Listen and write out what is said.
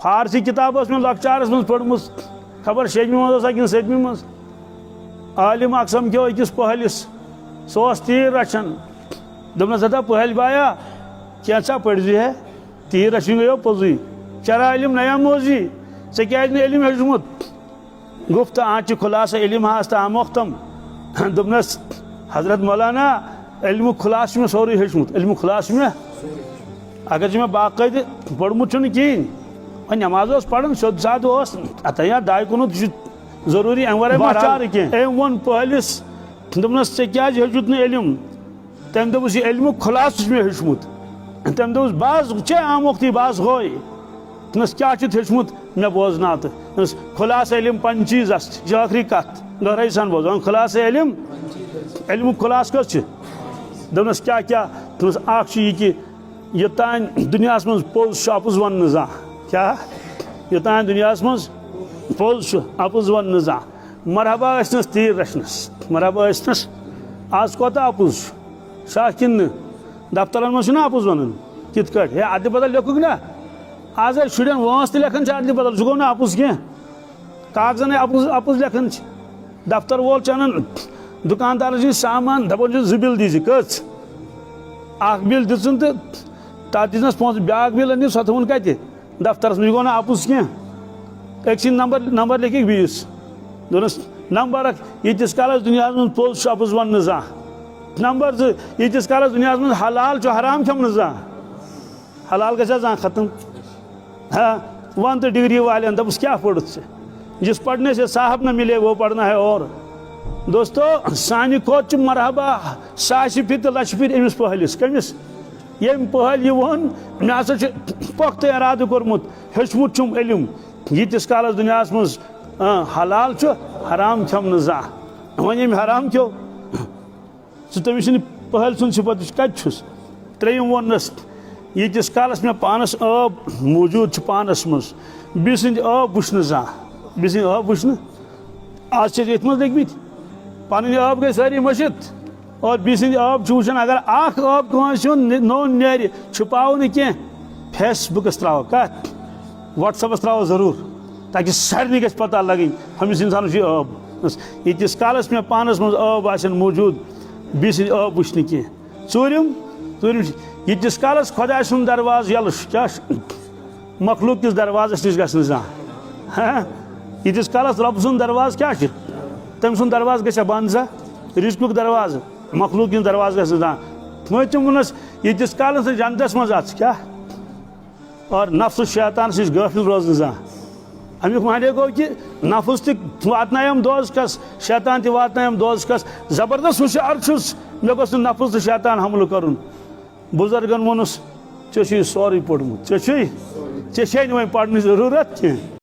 فارسی کتاب میں لکچارس من پڑھ خبر 6ویں مز کن 7ویں مز عالم اک سمکھو أکس پہلس سہ تیر رچھان دپنس ہتا پہل بایا کینچا پڑھ ہے تیر رچھن گیو پوزی چرا علم نیا موزی ژے کیازِ نہٕ علم ہیوٚچھمُت گفت آنچ خلاصہ علم ہاست آموختم دپنس حضرت مولانا علم خلاص میں سوری ہیوٚچھمُت علم خلاص میں اگر میں باقاعدہ پوٚرمُت چھُنہٕ کِہیٖنۍ وۄنۍ نٮ۪ماز اوس پران سیوٚد سادٕ اوس اتیا داے کُنُتھ یہِ چھُ ضروٗری امہِ ورٲے ما چارٕ کینٛہہ أمۍ ووٚن پہلس دوٚپنس ژےٚ کیازِ ہیوٚچھُتھ نہٕ علم تٔمۍ دوٚپُس یہِ علمُک خلاصہٕ چھُ مےٚ ہیوٚچھمُت تٔمۍ دوٚپُس بہٕ حظ ژےٚ آموکھتٕے بہٕ حظ ہوے دوٚپنس کیاہ چھُتھ ہیوٚچھمُت مےٚ بوزناو تہٕ دوٚپنس خلاصہ علم پنٛج چیٖز است یہِ چھِ ٲخری کتھ گہرٲیی سان بوزان خلاصہ علم علمُک خلاصہٕ کٔژ چھِ دوٚپنس کیاہ کیاہ دوٚپنس اکھ چھُ یہِ کہِ یوٚتانۍ دُنیاہس منٛز پوٚز چھُ اپُز ون نہٕ زانٛہہ کیاہ یوٚتانۍ دُنیاہس منٛز پوٚز چھُ اپُز ون نہٕ زانٛہہ مرحبا ٲسۍنس تیٖر رچھنس مرحبا ٲسۍنس آز کوتاہ اپُز چھُ صح کِنہٕ نہٕ دفترن منٛز چھُنہ اپُز ونان کِتھ کٲٹھۍ ہے ادٕ بدل لیکھُکھ نا آز ہے شُرٮ۪ن وٲنٛس تہِ لیکھان چھِ ادٕ بدل سُہ گوٚو نہٕ اپُز کینٛہہ کاغذن ہے اپُز لیکھان چھِ دفتر وول چھُ انان دُکاندارس نِش سامان دپان چھُ 2 بِل دیٖزِ کٔژ اکھ بِل دِژٕن تہٕ تتھ دِژنس پونٛسہٕ بیٛاکھ بِل أنِو سۄ تھٲوٕن کتہِ دفترس منٛز یہِ گوٚو نہٕ اپُز کینٛہہ أکۍ سٕنٛدۍ نمبر لیکھِکھ بیٚیِس دوٚپنس نمبر اکھ ییٖتِس کالس دُنیاہس منٛز پوٚز چھُ اپُز ون نہٕ زانٛہہ نمبر 2 ییٖتِس کالس دُنیاہس منٛز حلال چھُ حرام کھٮ۪م نہٕ زانٛہہ حلال گژھِ زانٛہہ ختم ہاں ون تہٕ ڈگری والٮ۪ن دپُس کیٛاہ پوٚرُتھ ژےٚ جس پڑھنے سے صاحب نہ ملے وہ پڑھنا ہے اور دوستو سانہِ کھۄتہٕ چھُ مرحبا ساسہِ پھِرِ تہٕ لچھِ پھِرِ أمِس پہلِس کٔمِس ییٚمۍ پہل یہِ ووٚن مےٚ ہسا چھُ پۄختہٕ اِرادٕ کوٚرمُت ہیوٚچھمُت چھُم علم ییٖتِس کالس دُنیاہس منٛز حلال چھُ حرام کھٮ۪م نہٕ زانٛہہ وۄنۍ ییٚمۍ حرام کھیوٚو ژٕ تٔمِس چھُنہٕ پہل سُنٛد صفت کتہِ چھُس ترٛیٚیِم ووٚننس ییٖتِس کالس مےٚ پانس ٲب موٗجوٗد چھُ پانس منٛز بیٚیہِ سٕنٛدۍ ٲب وٕچھنہٕ زانٛہہ بیٚیہِ سٕنٛدۍ ٲب وٕچھنہٕ آز چھِ أسۍ ییٚتھۍ منٛز لٔگمٕتۍ پنٕنۍ ٲب گٔے سٲری مٔشِتھ اور بیٚیہِ سٕنٛدۍ ٲب چھِ وٕچھان اگر اکھ ٲب کٲنٛسہِ ہُنٛد نوٚن نیرِ چھُپاوو نہٕ کینٛہہ فیس بُکس تراوو کتھ وٹس ایپس تراوو ضروٗر تاکہِ سارنٕے گژھِ پتہ لگٕنۍ ہُمِس انسانس چھِ ٲب ییٖتِس کالس مےٚ پانس منٛز ٲب آسن موٗجوٗد بیٚیہِ سٕنٛدۍ ٲب وٕچھِ نہٕ کینٛہہ ژوٗرِم چھِ ییٖتِس کالس خۄداے سُنٛد دروازٕ یلہٕ چھُ کیاہ چھُ مخلوق کِس دروازس نِش گژھِ نہٕ زانٛہہ ہاں ییٖتِس کالس رۄبہٕ سُنٛد دروازٕ کیاہ چھُ تٔمۍ سُنٛد دروازٕ گژھِ بنٛد زانٛہہ رِزقُک دروازٕ مخلوق کِس دروازٕ گژھِ نہٕ زانٛہہ پوٗنٛژِم ووٚننس ییٖتِس کالس نہٕ جنتس منٛز اژٕ کیاہ اور نفسہٕ شیطانس نِش غٲفِل روز نہٕ زانٛہہ امیُک معنی گوٚو کہِ نفس تہِ واتنایم دوزخس شیطان تہِ واتنایم دوزخس زبردست ہُشیار چھُس مےٚ گوٚژھ نہٕ نفس تہٕ شیطان حملہٕ کرُن بُزرگن ووٚنُس ژےٚ چھُے سورُے پوٚرمُت ژےٚ چھُے نہٕ وۄنۍ پرنٕچ ضروٗرت کینٛہہ